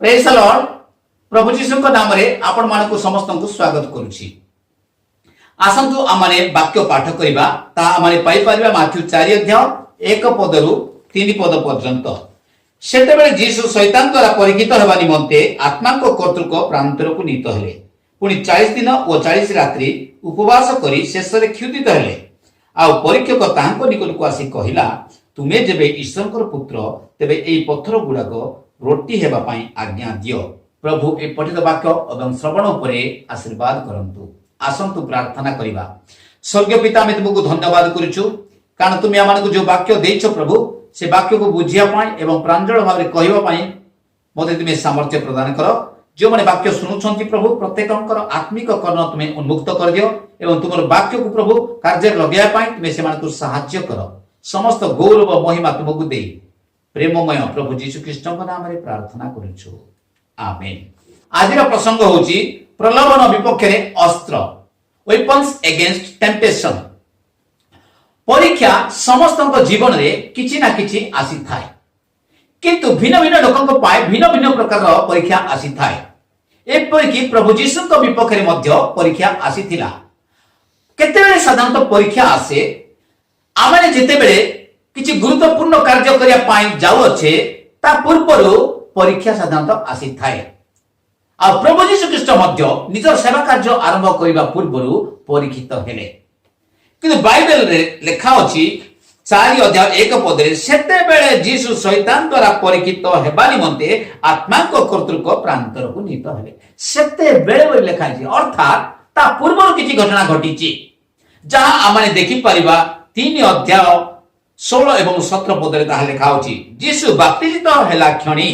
Praise the lord. प्रभु जीशु नाम आपण मानक समस्त को स्वागत करुछि। आसंतु आमने वाक्य पाठ करिबा ता आमने पाई परिबा माथ्यू 4 अध्याय 1 पदरु 3 पद पर्यंत। सेतेबेले जीशु शैतान द्वारा परीक्षित हेबा निमंते आत्मा को कर्तृक प्रांतर को नीत हेले। पुणी 40 दिन और 40 रात्रि उपवास करी शेषरे क्षुदित हेले। आ परीक्षक ताहांको निकट को आसी कहिला, तुमे जेबे ईश्वरकर पुत्र तेबे एई पत्थर गुडाक रोटी हेबा पई आज्ञा दियो। प्रभु ए पठित वाक्य एवं श्रवण उपरे आशीर्वाद करंतु। आसंतु प्रार्थना करिबा। स्वर्गीय पिता, मैं तुमको धन्यवाद करूछु कारण तुम आमानकु जो वाक्य देइछो प्रभु, से वाक्य को बुझिया पई एवं प्रांजल भाव रे कहिबा पई मते तुमे सामर्थ्य प्रदान करो। जो माने वाक्य सुनुछंती प्रभु, प्रत्येकंकर आत्मिक कर्ण तुमे उन्मुक्त कर दियो एवं तुमर वाक्य को प्रभु कार्य लगाया पई तुमे सेमानकु सहाय्य करो। समस्त गौरव महिमा तुमको देई प्रेममय प्रभु जीशु ख्रीष्टଙ୍କ नामରେ प्रार्थना करूछु, आमेन। आजिर प्रसंग होची प्रलोभन विपक्ष रे अस्त्र, वेपन्स अगेंस्ट टेम्पटेशन। परीक्षा समस्त जीवन रे किछि ना किछि आसी थाए, किंतु भिन्न भिन्न लोकक पाए भिन्न भिन्न प्रकार परीक्षा आसी थाए। एपरिकी प्रभु जीशुଙ୍କ विपक्ष रे मध्य परीक्षा आसी थिला। केतेबेले साधारणतः परीक्षा आसे, आमे जेतेबेले किछि गुरुत्वपूर्ण कार्य करिया पाई जाउ अच्छे ता पूर्वरु परीक्षा साधारणतः आसी थाए। आ प्रभु जीशु ख्रीष्ट मध्य निजर सेवा कार्य आरंभ करिबा पूर्वरु परीक्षित हेले। किंतु बाइबल रे लेखा अछि 4 अध्याय 1 पद रे, सेतेबेले जीशु शैतान द्वारा परीक्षित हेबा निमंते आत्मा को कर्तृक प्रांतर को नीत हेले। सेतेबेले बोली लेखा अछि, अर्थात ता पूर्वरु किछि घटना घटिछि जहां आमाने देखि परिबा 3 अध्याय 16 एवं 17 पद रे ताहा लेखा अछि। जीशु बाप्तिजित हेला क्षणी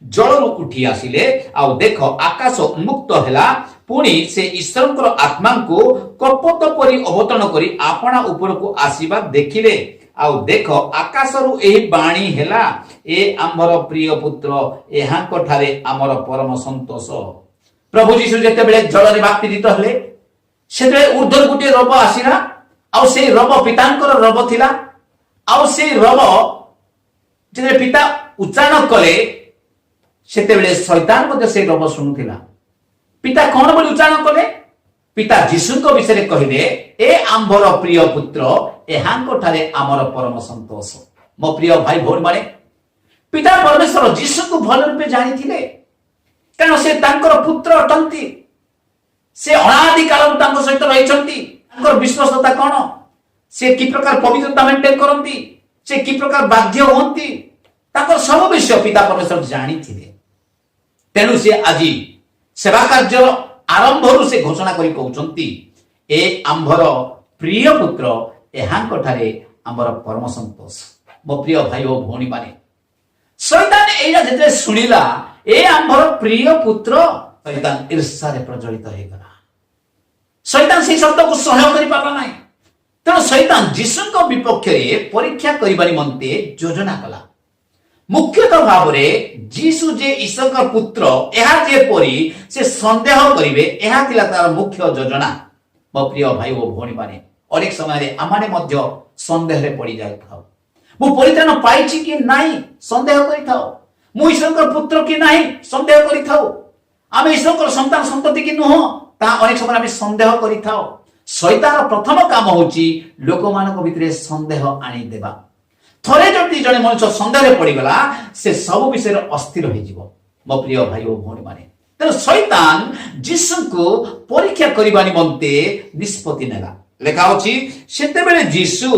जलरु उठी आसिले, आ देख आकाश उन्मुक्त हेला। पुणी से ईश्वरकर आत्मा को कपट परि अवतरण करी आपणा ऊपर को आसीबा देखिले। आ देख आकाशरु एही बाणी हेला, ए आम्भर प्रिय पुत्र, एहांको ठारे आमर परम संतोष। प्रभु जीशु जेते बेले जल रे बाप्तिजित हेले, सेते ऊर्ध्वर गुटे रब आसीला। आ से रब पितांकर रब थिला। आ से रब जे पिता उच्चारण कले, सेते बेले शैतान मते से रब सुनुथिला। पिता कोन बोली उच्चारण कले? पिता जीशुଙ୍କ विषय कहिले, ए आम्भर प्रिय पुत्र, एहांको ठारे आमर परम संतोष। मो प्रिय भाई भौणी माने, पिता परमेश्वर जीशु को भल रूपे जानिथिले, कारण से तांकर पुत्र अटंती। से अनादि काल तांको सहित रहिचंती। तांकर विश्वासता कोन? से कि प्रकार पवित्रता मेंटेन करंती, से कि प्रकार बाध्य होंती, तांकर सब विषय पिता परमेश्वर जानिथिले। तेणु से आजी सेवा कार्य आरंभरु से घोषणा करी कहउचंती, ए आम्भर प्रिय पुत्र, एहांको ठारे आम्भर परम संतोष। मो प्रिय भाई ओ भौणी माने, शैतान एया जेते सुनिला, ए आम्भर प्रिय पुत्र, शैतान ईर्ष्या रे प्रज्वलित हे गला। शैतान से शब्द को सहय करि पाला नाही। तेणु शैतान जीशुଙ୍କ विपक्ष रे परीक्षा करिबा निमंते योजना कला। मुख्यतः भाव रे जीशु जे ईश्वर पुत्र एहा जे परी से संदेह करिवे, एहा थिला तार मुख्य योजना। मो प्रिय भाई ओ भौणी माने, अनेक समय रे आमाने मध्य संदेह रे पड़ी जाय थाओ। मु परित्राण पाइछि कि नाही संदेह करि थाओ। मु ईश्वरकर पुत्र कि नाही संदेह करि थाओ। आमे ईश्वरकर संतान संतति कि नुह ता अनेक समय आमे संदेह करि थाओ। शैतान प्रथम काम होची लोक मानक भितरे संदेह आनी देबा। थरे जति जने मनुष्य संदेह पड़ी गला, से सब विषय अस्थिर हो जीवो। मो प्रिय भाई ओ भौणी माने, तेणु शैतान जीशु को परीक्षा करिबा निमंते निष्पत्ति नेला। लेखा अछि, सेतेबेले जीशु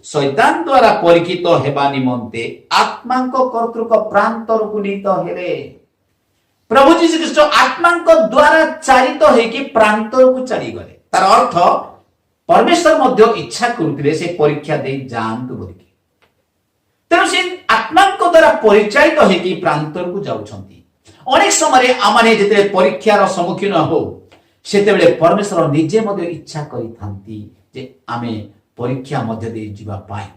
शैतान द्वारा परीक्षित हेबा निमंते आत्मांक कर्तृक प्रांतर को नीत हेले। प्रभु जीशु ख्रीष्ट आत्मांक द्वारा चालित हेकि प्रांतर को चली गले। तार अर्थ परमेश्वर मध्य इच्छा करुथिले से परीक्षा दे जानतु बोलिकी। तेणु से आत्मांक द्वारा परिचालित हेकि प्रांतर को जाउछंती। अनेक समय आमाने जेते परीक्षार सम्मुखीन हो, सेतेबेले परमेश्वर निजे मध्य इच्छा करिथांती जे आमे परीक्षा मध्य दे जीवा पाए।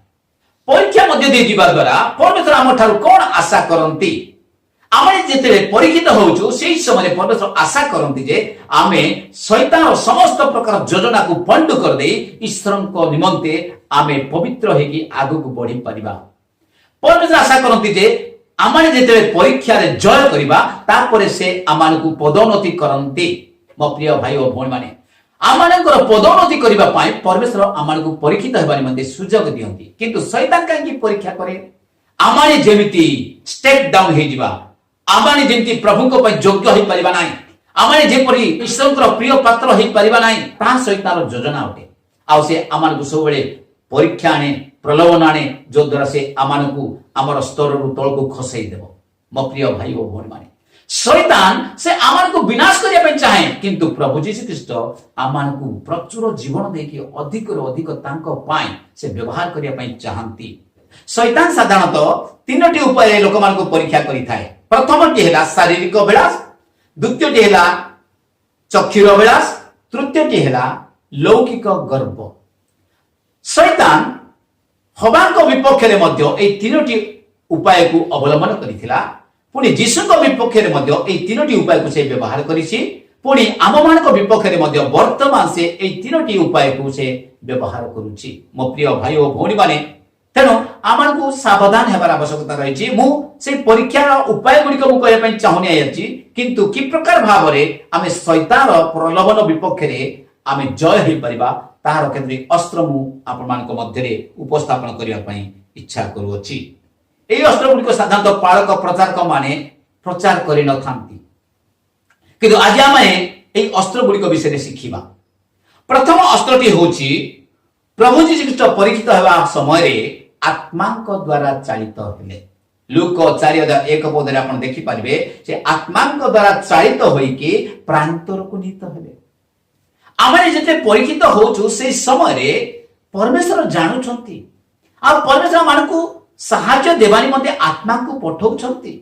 परीक्षा मध्य दे जीवा द्वारा परमेश्वर आम ठारू कोन आशा करंती? आमे जेते परीक्षित होउछु, सेही समय परमेश्वर आशा करंती जे आमे शैतान समस्त प्रकार योजना को पंड कर दे ईश्वरଙ୍କ निमंते आमे पवित्र हेकि आगु को बढ़ी परिबा। परमेश्वर आशा करंती जे आमाने जेतेबेले परीक्षा रे जय करिबा तापरे से आमानकु पदोन्नति करंती। मो प्रिय भाई और भौणी माने आमानकर पदोन्नति करिबा पाई परमेश्वर आमानकु परीक्षित हेबा निमंते सुजोग दियंती, किंतु शैतान काहे परीक्षा करे? आमाने जेमिति स्टेप डाउन हे जिबा, आमाने जेमिति प्रभुको पई योग्य होई परिबा नाही, आमाने जेपरि ईश्वरकर प्रिय पात्र होई परिबा नाही, ता शैतानर योजना अटे। आ से आमानकु सबेले परीक्षा आने, प्रलोभन आने, जो द्वारा से आमानकु आमर स्तर तलकु खसई देव। मो प्रिय भाई और भौणी माने शैतान से आमानकु विनाश करिया पई चाहे, किंतु प्रभु यीशु ख्रीष्ट आमानकु प्रचुर जीवन देकी अधिक रो अधिक तांको पाई से व्यवहार करिया पई चाहंती। शैतान साधारणतः तीनोटी उपाय लोकमानकु परीक्षा करिथाए। प्रथमटी हेला शारीरिक अभिलाष, द्वितीयटी हेला चक्षुर अभिलाष, तृतीयटी हेला लौकिक गर्व। शैतान हवाको विपक्ष रे मध्य ए तीनोटी उपाय को अवलंबन करिथिला, पुणी जीशुको विपक्ष रे मध्य ए तीनोटी उपाय को से व्यवहार करिछि, पुणी आममानक विपक्ष रे मध्य वर्तमान से ए तीनोटी उपाय को से व्यवहार करूछि। मो प्रिय भाई और भौणी माने तेणु आमको सावधान हेबार आवश्यकता रही। मु से परीक्षार उपाय गुड़िक मु कहबा पई चाहुनी आछि, किंतु कि प्रकार भाबरे आमे शैतान प्रलोभन विपक्ष रे आमे जय होई परिबा तार केन्द्री अस्त्र मु आपण मानक मध्य रे उपस्थापन करिया पई इच्छा करूछि। एई अस्त्र गुड़िक साधारणतः पालक प्रचारक माने प्रचार करि न थांती, किंतु आज आमे एई अस्त्र गुड़िक विषय शिखिबा। प्रथम अस्त्रटी होछि प्रभु जी ख्रीष्ट परीक्षित हेबा समय रे आत्मांक द्वारा चालित हेले। लूक 4:1 पदरे आपण देखि पारिबे से आत्मांक द्वारा चालित होई कि प्रांतर को नीत हेले। आमे जेते परीक्षित होछु से समय रे परमेश्वर जानुछंती आ परमेश्वर मानकु सहाय्य देवानी मते आत्मा को पठौछंती।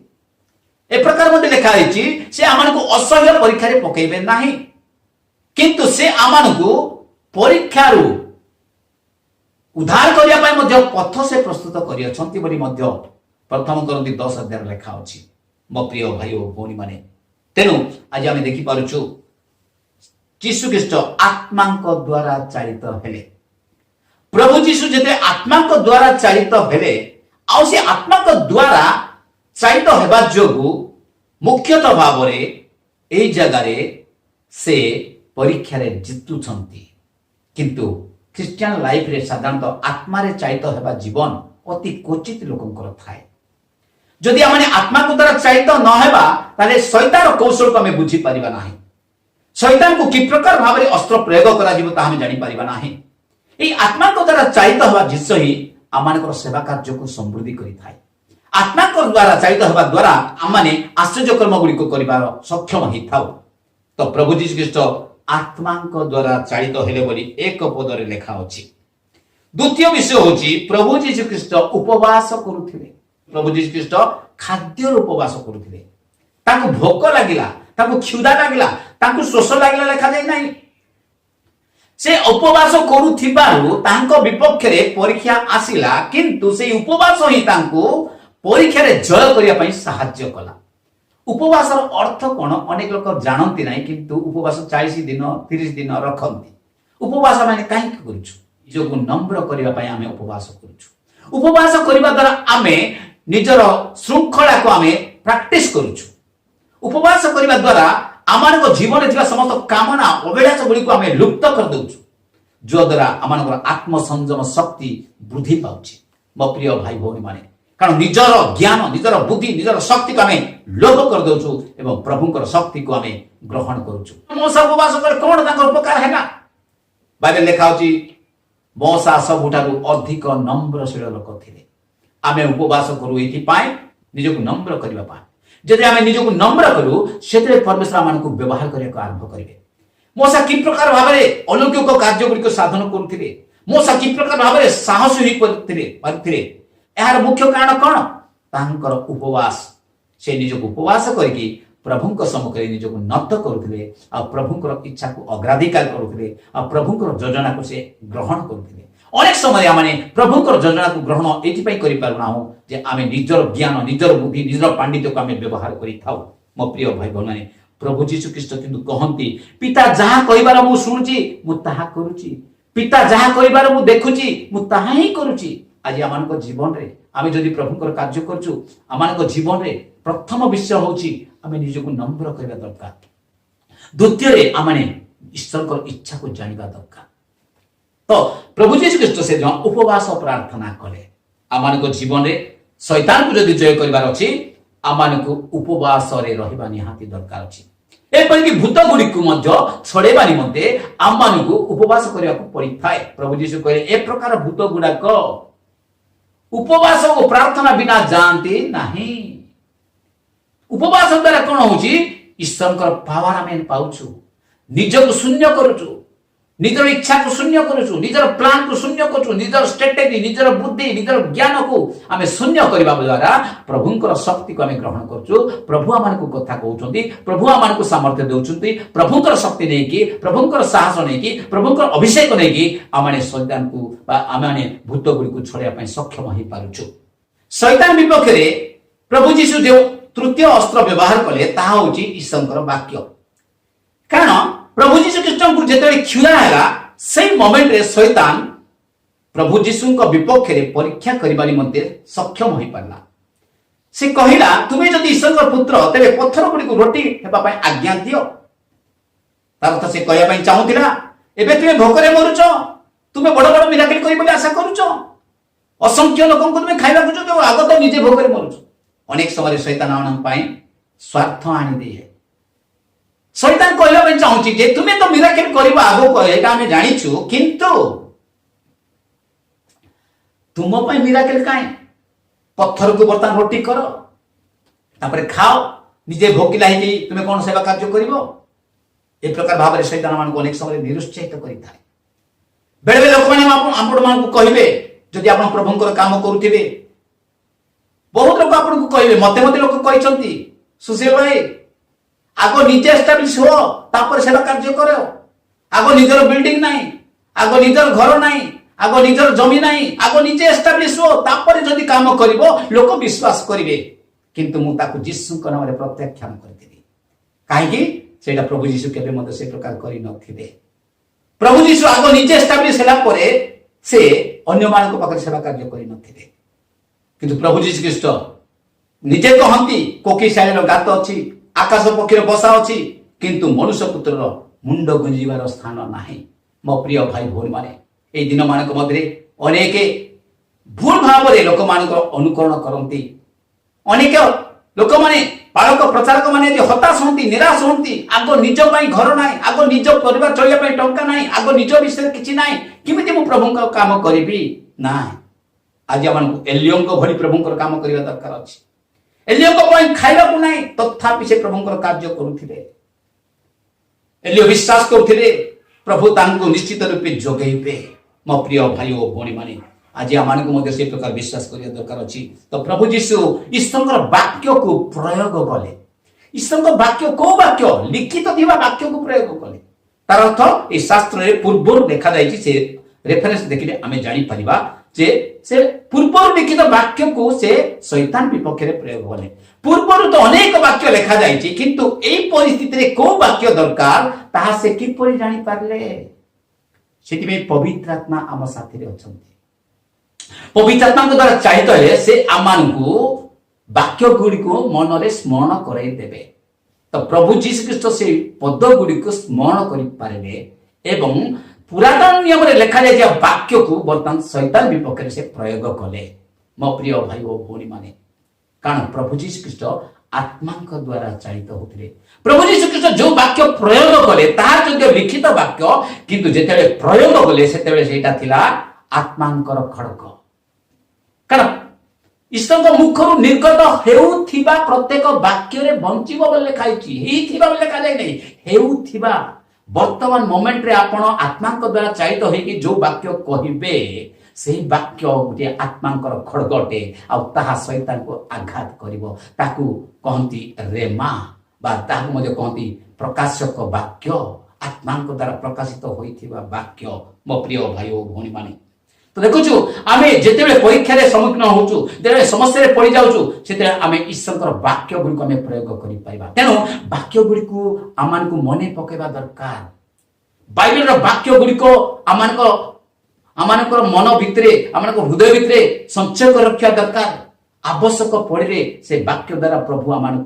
ए प्रकार मते लिखा हैछि से आमानकु असह्य परीक्षा रे पकेइबे नाही, किंतु से आमानकु परीक्षा रु उद्धार करिया पाई मध्य पथ से प्रस्तुत करियछंती बोली मध्य प्रथम करंती 10 अध्याय लिखा अछि। मो प्रिय भाई और भौणी माने तेनु आज आमे देखि पारुछु यीशु ख्रीष्ट आत्मांक द्वारा चालित हेले। प्रभु यीशु जेते आत्मांक द्वारा चालित हेले आ से आत्मांक द्वारा चालित हेबा जोगु मुख्यतः भावरे एई जगह रे से परीक्षा रे जितुछंती, किंतु क्रिश्चियन लाइफ रे साधारणतः आत्मा रे चालित हेबा जीवन अति क्वचित लोकंकर थाए। जदि आमे आत्मा को द्वारा चालित न हेबा ताले शैतान कौशल को हमें बुझी परिबा नाही, शैतान को कि प्रकार भावरे अस्त्र प्रयोग करा जिवो ता हमें जानि परिबा नाही। ए आत्मा को द्वारा चालित हेबा जिस ही आमानकर सेवा कार्य को समृद्धि करि थाए। आत्मा को द्वारा चालित हेबा द्वारा आमाने आश्चर्य कर्म गुडी को करिबार सक्षम हि थाउ। तो प्रभु यीशु ख्रीष्ट आत्मांक द्वारा चालित हेले बोली एक पदरे लेखा अछि। द्वितीय विषय होछि प्रभु यीशु ख्रीष्ट उपवास करुथिले। प्रभु यीशु ख्रीष्ट खाद्य उपवास करुथिले। ताको भोक लागिला, ताको क्षुधा लागिला, ताको शोष लागिला लेखा जाय नाही। से उपवास करुथिबारु तांको विपक्ष रे परीक्षा आसिला, किंतु से उपवास ही तांको परीक्षा रे जय करिया पई सहाय्य कला। उपवास अर्थ कोन अनेक लोक जानती नाही, किंतु उपवास 40 दिन 30 दिन रखंती। उपवास माने काहे करूछु? निजको नम्र करिया पई आमे उपवास करूछु। उपवास करिबा द्वारा आमे निजर श्रृंखला को आमे प्रैक्टिस करूछु। उपवास करिबा द्वारा आमानको जीवन थिबा समस्त कामना अभिलाष गुडी को आमे लुप्त कर दउछु, जो द्वारा आमानकर आत्मसंयम शक्ति वृद्धि पाउछि। मो प्रिय भाई भौणी माने कारण निजर ज्ञान, निजर बुद्धि, निजर शक्ति को आमे लोभ कर दउछु एवं प्रभुकर शक्ति को आमे ग्रहण करूछु। मोसा उपवास कर कोन तांकर उपकार हैना? बाइबल लेखा अछि मोसा सबुठारु अधिक नम्रशील लोक थिले। आमे उपवास करू एथि पाए निजको नम्र करिबा पाए। जदि आमे निजको नम्र करू सेते परमेश्वर मानकु व्यवहार करिया आरंभ करिवे। मोसा कि प्रकार भाबरे अलौकिक कार्य गुडी को साधन करूथिले, मोसा कि प्रकार भाबरे साहसी होई परथिले। यार मुख्य कारण कोन? तांकर उपवास। से निजको उपवास करके प्रभुଙ୍କ सम्मुखरे निजको नत करूथिले आ प्रभुଙ୍କର इच्छा को अग्राधिकार करूथिले आ प्रभुଙ୍କର योजना को से ग्रहण करूथिले। अनेक समय आमे प्रभुଙ୍କର योजना को ग्रहण एथि पई करि पारना हो जे आमे निजर ज्ञान, निजर बुद्धि, निजर पांडित्य को आमे व्यवहार करि थाउ। मो प्रिय भाई भौणी प्रभु यीशु ख्रीष्ट किंतु कहंती पिता जहा कहिबार मु सुनुची मु ताहा करूची, पिता जहा कहिबार मु देखुची मु ताहा ही करूची। आ आज आम जीवन में आम जदि प्रभुंर कार्य करूँ आम जीवन में प्रथम विषय हूँ आम निजक नम्र करने दरकार। द्वितीय आम ईश्वर इच्छा को जानवा दरकार। तो प्रभु जीशु ख्रीष्ट से जो उपवास प्रार्थना कले आम जीवन में शैतान को जदि जय करार अच्छी आम उपवास रहा निहाती दरकार अच्छी। एपरिक भूत गुड़िक छड़ेवा निमंते आम उपवास करने को पड़ता है। प्रभु जीशु कहे ए प्रकार भूत गुड़ाक उपवास और प्रार्थना बिना जानते नहीं। उपवास द्वारा कौन हो ईश्वर पावर आम पाऊँ निजक शून्य करुचु निजर इच्छा को शून्य करुचु निजर प्लान को शून्य करुचु निजर स्ट्रेटेजी निजर बुद्धि निजर ज्ञान को आम शून्य करने द्वारा प्रभुंकर शक्ति को आम ग्रहण करुचु। प्रभु आम कथा कहते प्रभु आम सामर्थ्य दौरान प्रभुंकर शक्ति नहीं कि प्रभुंकर साहस नहीं कि प्रभुंकर अभिषेक नहीं कि आम शैतान को आम भूत गुड़ी छड़ाई सक्षम हो पारुचु। शैतान विपक्ष में प्रभु जीशु जो तृतीय अस्त्र व्यवहार कले ताहा होची ईश्वर वाक्य। कारण प्रभु जीशु ख्रीष्ट को जिते क्षुधा है से मोमेंट रे शैतान प्रभु जीशु विपक्ष में परीक्षा करने निमंते सक्षम हो पारा। से कहला तुम्हें जदि ईश्वर पुत्र तेरे पत्थर गुड़ी रोटी होगा आज्ञा दियो। तार अर्थ से कहवाई चाहूला एवं तुम्हें भोकरे मरुच तुम्हें बड़ बड़ मिराकल कर आशा करुच असंख्य लोक तुम्हें खावा खोज आग तो निजे भोकरे मरुच। अनेक समय शैतान आम स्वार्थ आनीदे शैतान कहला चाहूँ तुम्हें तो मिराकल कर आग आम जाचु किंतु तुम मिराकल कहीं पत्थर को बर्तमान रोटी कर तापर खाओ निजे भोकिला ही तुम्हें कौन सेवा कार्य कर ए प्रकार भाव में शैतान मान अनेक समय निरुत्साहित करता है। बेले बेले लोक मैंने कहे जदि आप प्रभुंर काम करुवे बहुत लोग आपको कहे मत मत लोक कहते सुशील भाई आग निजे एस्टाब्लिश हो तापर सेवा कार्य कर आग निजर बिल्डिंग नहीं आग निजर घर नहीं आग निजर जमी नहीं आग निजे एस्टाब्लिश हो तापर जदि काम करिवो लोक विश्वास करिवे किंतु मु ताकु जीसु नाम रे प्रत्याख्यान करदेबी काहेकि सेटा प्रभु जीशु केबे मते से प्रकार करि नथिबे। प्रभु जीशु आग निजे एस्टाब्लिश होला परे से अन्य मानक पाखरे सेवा कार्य करि नथिबे किंतु प्रभु जीशु ख्रीष्ट निजे कहंती कोकी शालेर गात अछि आकाश पक्षीर बसा अच्छी किंतु मनुष्य पुत्र मुंड गुंजार स्थान नाही। मो प्रिय भाई भौणी माने ए दिन मानक मध्य अनेक भूल भाव में लोक मान अनुकरण करती अनेक लोक माने पालक प्रचारक माने हताश होती निराश होती आग निज घर ना आग निज परिवार चलिया टंका ना आग निज विषय किसी ना किमिति मु प्रभु काम करी ना। आज आम एलियों भली प्रभुंर काम करने दरकार अच्छी एलियों खाइबा को नहीं तथापि से प्रभुंर कार्य करुथिले एलियो विश्वास करुथिले प्रभु तांको निश्चित रूपे जोगेबे। मो प्रिय भाई और भौणी माने आज आम से प्रकार विश्वास करने दरकार अच्छी। तो प्रभु जीशु ईश्वर वाक्य को प्रयोग कले ईश्वर वाक्य को वाक्य लिखित थिबा वाक्य को प्रयोग कले तार अर्थ ये शास्त्र पूर्व देखा जाए से रेफरेंस देखिले आम जानी परिबा जे से पूर्व लिखित वाक्य को से शैतान विपक्ष में प्रयोग कले। पूर्व तो अनेक वाक्य लिखा जाइए किंतु एई परिस्थिति रे को वाक्य दरकार ताहा से किपरि जानि पारले सेति पवित्र आत्मा आम साथी रे अछंती। पवित्र आत्मा द्वारा चाहित है से आमानकु वाक्य गुडी को मन रे स्मरण कराई देबे। तो प्रभु जीशु ख्रीष्ट से पद गुडी को स्मरण करि पारबे एवं पुरातन नियम रे लिखा जाय वाक्य को वर्तमान शैतान विपक्ष से प्रयोग कले। मो प्रिय भाई और भौणी माने कारण प्रभु जीशु ख्रीष्ट आत्मा द्वारा चालित होते। प्रभु जीशु ख्रीष्ट जो वाक्य प्रयोग कले तार जो लिखित वाक्य किंतु जेतेबेले प्रयोग कले सेतेबेले सेटा थिला आत्मांकर खड़ग। कारण ईश्वर मुखर निर्गत हेउथिबा प्रत्येक वाक्य रे बंचिबो बोले लिखाइछि हेइथिबा बोले लिखा जाय नै हेउथिबा वर्तमान मोमेंट रे आपण आत्मा द्वारा चाहित होइकि जो वाक्य कहिबे से वाक्य गोटे आत्मांकर खड़गटे आ शैतान को आघात करिवो ताकू कहंती रेमा बा ताकू मजे कहंती प्रकाशक वाक्य आत्मांक द्वारा प्रकाशित होइथिबा वाक्य। मो प्रिय भाई और भौणी माने तो देखुछु आमे जेतेबेले परीक्षा रे सम्मुखीन होउछु जेतेबेले समस्या रे पड़ी जाउछु सेते आमे ईश्वरकर वाक्य गुडी को आमे प्रयोग करि पाइबा। तेनो वाक्य गुडी को आमान को मने पकेबा दरकार। बाइबल रो वाक्य गुडी को आमान को आम मन भितर आम हृदय भितर संचय कर रखा दरकार। आवश्यक पड़े से वाक्य द्वारा प्रभु आम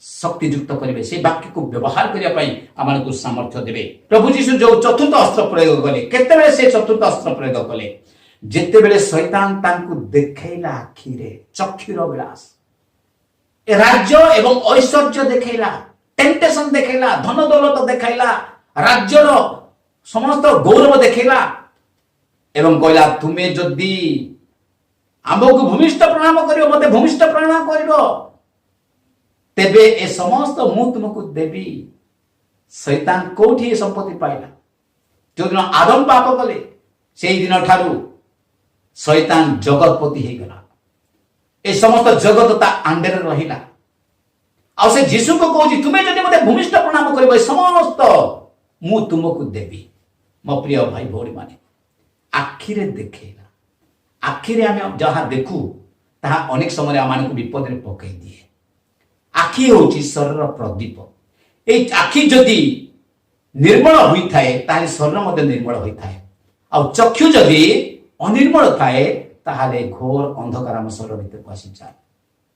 शक्तियुक्त करेंगे, से वाक्य को व्यवहार करने आम सामर्थ्य देवे। प्रभु जीशु जो चतुर्थ अस्त्र प्रयोग कले, केते से चतुर्थ अस्त्र प्रयोग कले जेते बेले शैतान तांकु देखैला आखिरे चक्षुर विलास, राज्य एवं ऐश्वर्य देखैला, टेम्पटेशन देखैला, धन दौलत देखैला, राज्यर समस्त गौरव देखैला एवं कहला तुम्हें जदि आमको भूमिष्ठ प्रणाम करियो, मते भूमिष्ठ प्रणाम करियो, तेबे ए समस्त मु तुमको देवी। शैतान कोठी संपत्ति पाइला? जो दिन आदम पाप कले से दिन ठारू शैतान जगतपति हो गला। ए समस्त जगत ता अंडर रहिला। आ से जीसु को कहूची तुम्हें जदि मते भूमिष्ठ प्रणाम करियो समस्त मु तुमको देवी। मो प्रिय भाई भौणी माने आखिरे देखैला, आखिरे आम जहाँ देखू ताहा अनेक समय आम विपद में पकई दिए। आखि होची शरीर प्रदीप। ए आखि जदि निर्मल होता है ताहले शरीर मध्य निर्मल होता है। आ चक्षु जदि अनिर्मल थाए ताहले घोर अंधकार आम शरीर भीतर आसी जाए।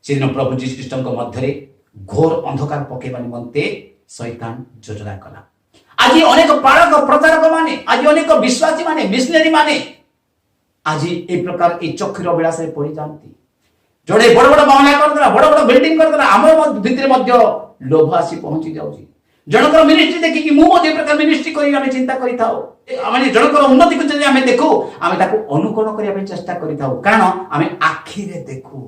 से दिन प्रभु जीशु ख्रीष्ट मध्य घोर अंधकार पकेबा निमंते शैतान योजना कला। आज अनेक पालक प्रचारक माने, आज अनेक विश्वासी माने, मिशनरी माने आज ए प्रकार ए चक्षुर विलास पड़ जाती। जोड़े बड़ बड़ बंगला करदेला, बड़ बड़ बिल्डिंग करदेला, आम भितर लोभ आसी पहुंची जाउची। जनकर मिनिस्ट्री देखिकी मु मध्य प्रकार मिनिस्ट्री करी आमे चिंता करि थाओ। माने जनकर उन्नति को जदि आमे देखू आमे ताको अनुकरण करिया पे चेष्टा करि थाओ, कारण आमे आखिरे देखू।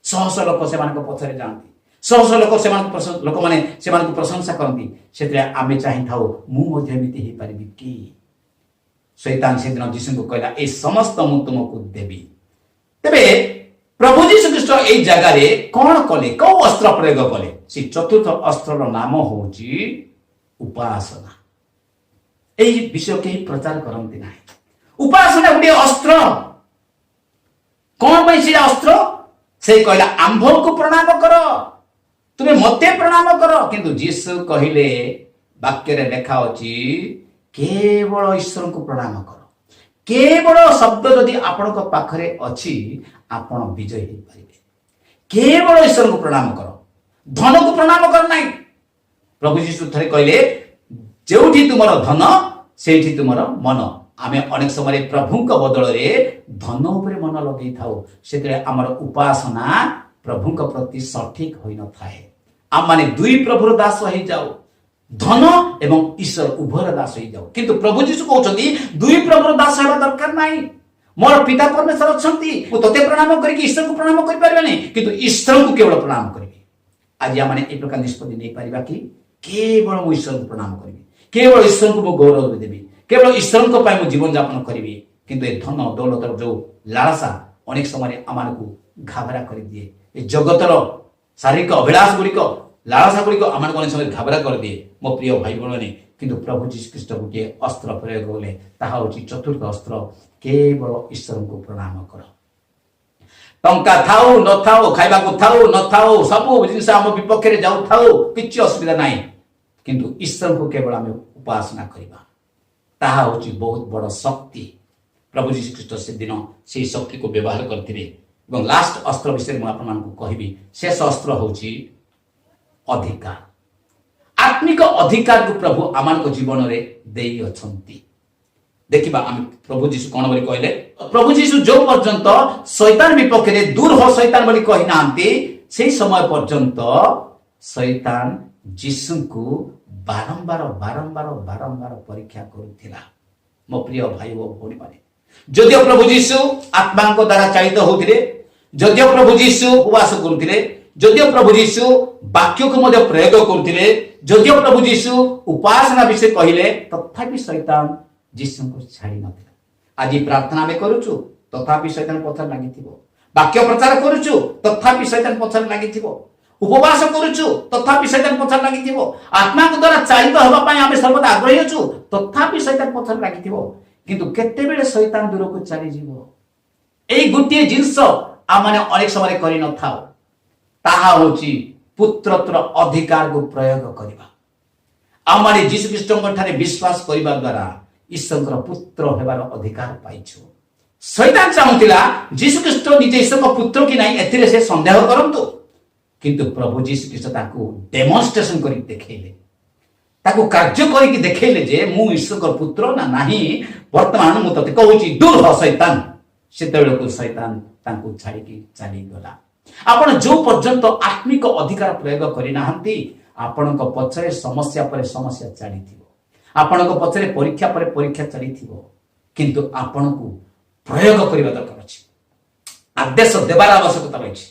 सहस लोक सेमानक पछरे जांती, सहस लोक सेमानक लोक माने सेमानक प्रशंसा करती, सेतरे आमे चाहि थाओ मु मध्य एमिति हे परिबि कि। शैतान से दिन जीसु को कहला ए समस्त मु तुमको देबी। तबे प्रभु जीशु ख्रीष्ट ए जगह रे कौन कले, कौ अस्त्र प्रयोग कले? से चतुर्थ अस्त्र नाम होची उपासना। ए विषय के प्रचार करती ना। उपासना गोटे अस्त्र। कौन से अस्त्र? से कहला आंभ को प्रणाम कर, तुम्हें मते प्रणाम कर। किंतु जीशु कहले वाक्य रे लेखा अछि केवल ईश्वर को प्रणाम कर। केवल शब्द जदि आपण पाखरे अच्छी आपण विजय हो पारे। केवल ईश्वर को प्रणाम कर, धन को प्रणाम कर नहीं। प्रभु जीशु थे कहले जेउठी तुमर धन सेठी तुमर मन। आमे अनेक समय प्रभु का बदल रे धन उपरे मन लगे थाउ, से आमर उपासना प्रभु का प्रति सठिक होई न थाए। आम माने दुई प्रभुर दास हो जाओ, धन एवं ईश्वर उभयर दास हो जाओ। किंतु प्रभु जीशु कहउछथि दुई प्रभुर दास हेबा दरकार नाही। मोर पिता परमेश्वर अछंती, मु तते प्रणाम करिकि ईश्वर को प्रणाम करि परबे नै, किंतु ईश्वर को केवल प्रणाम करिबे। आज आमे ए प्रकार निष्पत्ति नै परिबा कि केवल मु ईश्वर को प्रणाम करिबे, केवल ईश्वर को मु गौरव देबी, केवल ईश्वर को पाई मु जीवन यापन करिबे। किंतु ए धन दौलतर जो लालसा अनेक समय आमान को घाबरा कर दिए। ए जगतर शारीरिक अभिलाष गुड़िक लालसा गुड़िक आम अनेक समय घाबरा कर दिए। मो प्रिय भाई बहन, किंतु प्रभु जीशु ख्रीष्ट गोटे अस्त्र प्रयोग कले, ताहा होची चतुर्थ अस्त्र केवल ईश्वर को प्रणाम कर। टंका थाऊ न थाऊ, खाइबा को थाऊ न थाऊ, सब जिनस आम विपक्ष रे जाऊ थाऊ, किछि असुविधा नाही, किंतु ईश्वर को केवल आम उपासना करिबा, ताहा होची बहुत बड़ शक्ति। प्रभु जीशु ख्रीष्ट से दिन से शक्ति को व्यवहार करथिबे। एवं लास्ट अस्त्र विषय मु आपन मानकु कहिबी, शेष अस्त्र होची अधिकार। आत्मिक अधिकार को प्रभु आमान को जीवन रे देई अछंती। देखिबा हम प्रभु जीशु कोन बोली कहले, प्रभु जीशु जो पर्यंत शैतान विपक्ष रे दूर हो शैतान बोली कहि नांती, सेही समय पर्यंत शैतान जीशु को बारंबार बारंबार बारंबार परीक्षा करुथिला। मो प्रिय भाई ओ भौणी माने, जदियो प्रभु जीशु आत्मा को द्वारा चालित होथिले, जदियो प्रभु जीशु उपवास करुथिले, जदियो प्रभु जीशु वाक्य को मध्य प्रयोग करुथिले, जदियो प्रभु जीशु उपासना विषय कहले, तथापि शैतान जीशु को छाड़ी नथिला। आज प्रार्थना में करूछु तथापि शैतान पथर लागिथिबो, वाक्य प्रचार करूछु तथापि शैतान पथर लागिथिबो, उपवास करूछु तथापि शैतान पथर लागिथिबो, आत्मा को द्वारा चालित होबा पई आमे सर्वदा आग्रही अछु तथापि शैतान पथर लागिथिबो। किंतु केते बेले शैतान दूर को चली जीवो, एई गुटिए जिंस आमाने अनेक समय करि न थाओ, ताहा होची पुत्रत्व अधिकार को प्रयोग करिबा। आमाने यीशु ख्रीष्टଙ୍କ ठारे विश्वास करिबा द्वारा ईश्वरଙ୍କର पुत्र हेबार अधिकार पाइछु। शैतान चाहूला जीशु ख्रीष्ट निजे ईश्वर पुत्र कि नहीं एथिरे से संदेह करंतु किंतु प्रभु जीशु ख्रीष्ट ताकू डेमोन्स्ट्रेशन करी देखैले ताकू कार्य करी देखैले जे मु ईश्वर पुत्र ना नहीं वर्तमान मु तते कहूची दूर हो शैतान सेतेबेले को शैतान ताकू छाड़ी की चली गला आपण जो पर्यंत आत्मिक अधिकार प्रयोग करि नाहंती आपण को पछरे समस्या पर समस्या चली थिबो आपण को पछरे परीक्षा पर परीक्षा चली थिबो किंतु आपण को प्रयोग करिवा दरकार अछि आदेश देबार आवश्यकता अछि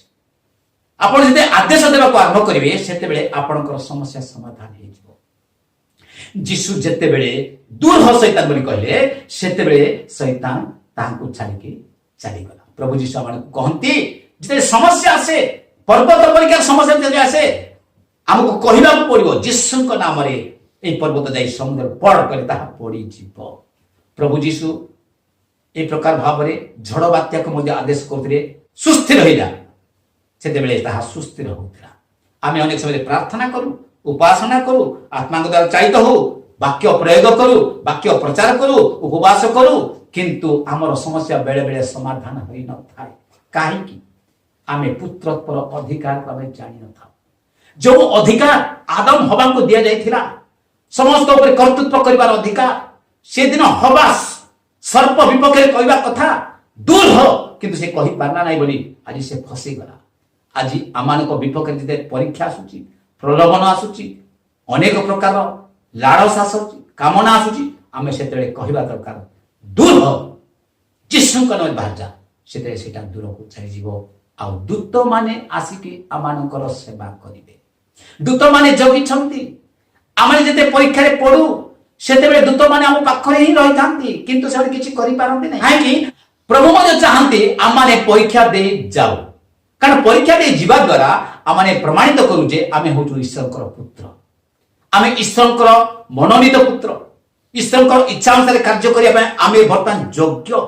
आपण जदे आदेश देबा को आरंभ करिवे सेते बेले आपणकर समस्या समाधान हे जिवो जीशु जते बेले दूर हो शैतान बोली कहले सेते बेले शैतान तांको छाड़ी के चली गला प्रभु जीशु आपण कहंती जते समस्या आसे पर्वत परीक्षा समस्या जते आसे हमको कहबा को पड़िबो जीशु को नाम रे ए पर्वत जाई समुद्र पड़ करे ताहा पड़ी जीवो प्रभु जीशु ए प्रकार भाव रे झड़ बात्या को मध्य आदेश करथिले सुस्थिर होई जा सेते बेले ताहा सुस्थिर होउतला आमे अनेक समय प्रार्थना करू उपासना करू आत्मा को द्वारा चाहित हो वाक्य प्रयोग करू वाक्य प्रचार करू उपवास करू किंतु हमर समस्या बेले बेले समाधान होई न थाए काहे कि आमे पुत्र पर अधिकार को आमे जानि न था जो अधिकार आदम हवा को दिया जाइथिला समस्त ऊपर कर्तृत्व करिवार अधिकार से दिन हवा सर्प विपक्ष कहवा कथा दूर हो किंतु से कहि पारना नाही बोली आज से फसी गला आज आमान को विपक्ष जते परीक्षा आसुची प्रलोभन आसुची अनेक प्रकार लालस आसुची कामना आसुची आमे सेते कहवा दरकार दूर हो जिसु को न बाहर जा सेते सेटा दूर को चली जीवो आ दूत माने आसिकी आमानकर सेवा करिवे दूत माने जगी छंती आमे जते परीक्षा रे पडू सेते बेले दूत माने हम पाखरे ही रहि थांती किंतु से किछि करि पारंती नै हाय कि प्रभु मने चाहंती आमाने परीक्षा दे जाओ कारण परीक्षा दे जीवा द्वारा आमाने प्रमाणित करू जे आमे होतु ईश्वरकर पुत्र आमे ईश्वरकर मनोनीत पुत्र ईश्वरकर इच्छा अनुसार कार्य करिया पय आमे वर्तमान योग्य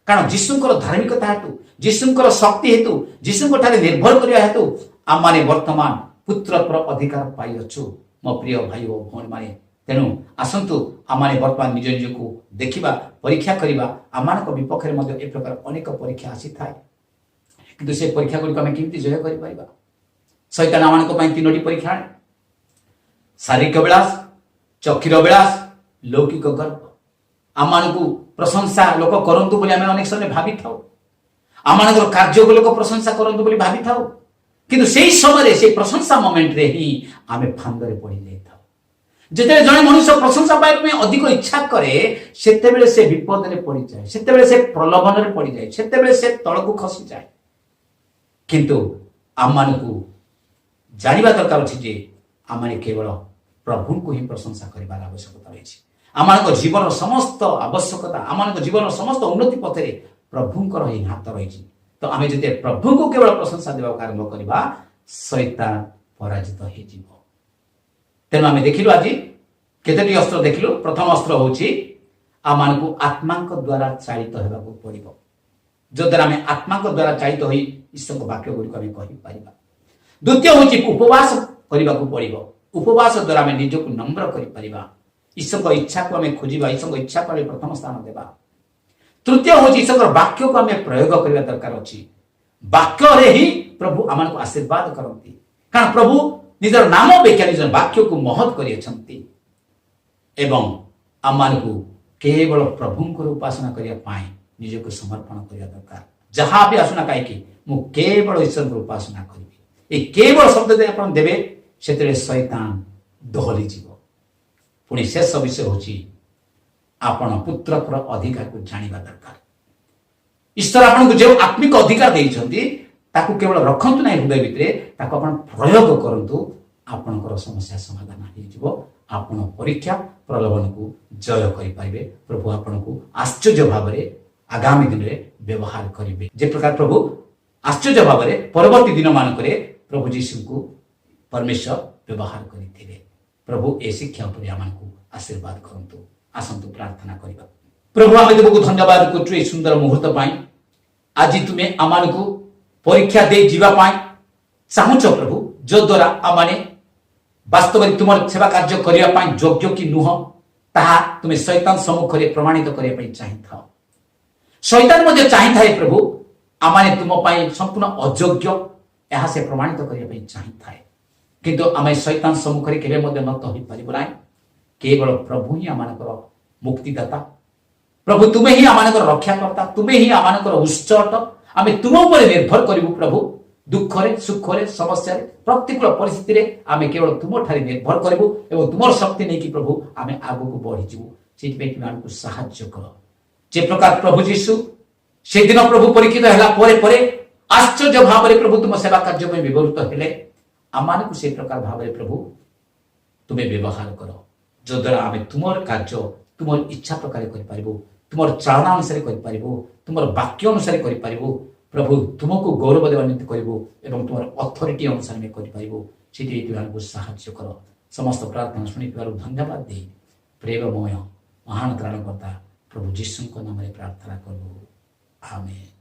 कारण जीशुकर धार्मिकता हेतु जीशुकर शक्ति हेतु जीशुकर ठारे निर्भर करिया हेतु आमाने वर्तमान पुत्र पर अधिकार पाई अछु मो प्रिय भाई ओ भौणी माने तेणु आसंतु आमाने वर्तमान निज निज को देखिबा परीक्षा करिबा आमानक विपक्ष मध्ये ए प्रकार अनेक परीक्षा आसी थाए किंतु से परीक्षा गुडी हम केमती जय करि परिबा शैतान आमानक पय तीनोटी परीक्षा आने शारीरिक विलास चक्षुर विलास लौकिक गर्व आमानकु प्रशंसा लोक करंतु बोली आमे अनेक समय भाबी थाउ आमानकर कार्य को लोक प्रशंसा करंतु बोली भाबी थाउ किंतु सेही समय से प्रशंसा मोमेंट रे ही आमे फांदरे पड़ी जाय थाउ जेते जने मनुष्य प्रशंसा पाए में अधिक इच्छा करे सेते बेले से विपद रे पड़ी जाए सेते बेले से प्रलोभन रे पड़ी जाए सेते बेले से तळकु खसी जाए किंतु आमानकु जानिबा दरकार अछि जे आमाने केवल प्रभु को ही प्रशंसा करिबार आवश्यकता अछि आमानक जीवन समस्त आवश्यकता आमानक जीवन समस्त उन्नति पथरे प्रभुंकर ही हाथ रही तो आमे जते प्रभु को केवल प्रशंसा देबा आरंभ करबा शैतान पराजित हे जीवो तेनु आमे देखिलु आज केतेटी अस्त्र देखिलु प्रथम अस्त्र होछि आमानकु आत्मा को द्वारा चालित हेबा को पड़िबो जो द्वारा आमे आत्मा को द्वारा चालित होई ईश्वर को वाक्य गुडी को आमे कहि परिबा द्वितीय होछि उपवास करिबा को पड़िबो उपवास द्वारा आमे निज को नम्र करि परिबा ईश्वर को इच्छा को आमे खोजिबा ईश्वर को इच्छा को प्रथम स्थान देबा तृतीय होछि ईश्वर वाक्य को आमे प्रयोग करिबा दरकार अछि वाक्य रे ही प्रभु आमान को आशीर्वाद करंती कारण प्रभु निजर नाम बेख्या निजर वाक्य को महत् करियछंती एवं आमान को केवल प्रभु को उपासना करिया पाए निज को समर्पण करिया दरकार जहां भी आसुना काहे कि मु केवल ईश्वर को उपासना करिबी ए केवल शब्द दे आपण देबे सेतरे शैतान दहली जीवो पुणी शेष विषय होछि आपण पुत्र पर अधिकार को जानिबा दरकार ईश्वर आपण को जो आत्मिक अधिकार देइछंती ताकू केवल रखंतु नाही हृदय भितरे ताकू आपण प्रयोग करंतु आपणकर समस्या समाधान हो जिवो आपण परीक्षा प्रलोभन को जय करि पाइबे प्रभु आपण को आश्चर्य भाव रे आगामी दिन रे व्यवहार करिवे जे प्रकार प्रभु आश्चर्य भाव रे परवर्ती दिन मान करे प्रभु यीशु को परमेश्वर व्यवहार करिथिले प्रभु ए शिक्षा पर आमान को आशीर्वाद करंतु आसंतु प्रार्थना करिबा प्रभु आमे तुमको धन्यवाद करछु ए सुंदर मुहूर्त पाई आज तुमे आमान को परीक्षा दे जीवा पाई चाहुछ प्रभु जो द्वारा आमाने वास्तव में तुम सेवा कार्य करिया पाई योग्य कि नुह ताहा तुमे शैतान सम्मुख रे प्रमाणित करिया पाई चाहि थाओ शैतान मध्य चाहिए प्रभु आमाने तुम संपूर्ण अयोग्य यह से प्रमाणित करने चाहिए किंतु आम शैतान सम्मुख में केवे নত हो पारू ना केवल प्रभु ही आम मुक्तिदाता प्रभु तुम्हें ही आम रक्षाकर्ता तुम्हें ही आम उत्स अट आम तुम उपर निर्भर करूँ प्रभु दुखरे सुखरे समस्या प्रतिकूल परिस्थिति आम केवल तुम ठारे निर्भर करूँ और तुम शक्ति नहीं कि प्रभु आम आगू को बढ़ीजु से आमको साहाय्य कर जे प्रकार प्रभु जीशु से दिन प्रभु परीक्षित है आश्चर्य भाव में प्रभु तुम सेवा कार्य में व्यवहृत हेले आम से प्रकार भाव में प्रभु तुम्हें व्यवहार कर जो द्वारा आम तुम कार्य तुम इच्छा प्रकार कर तुम चालना अनुसार कर तुम वाक्य अनुसार कर प्रभु तुमको गौरव देवान्वित करूँ तुम अथॉरिटी अनुसार में कर साहाय्य कर समस्त प्रार्थना शुणी धन्यवाद दे प्रेममय महान त्राणकर्ता प्रभु जीशु नाम प्रार्थना करूँ आमेन।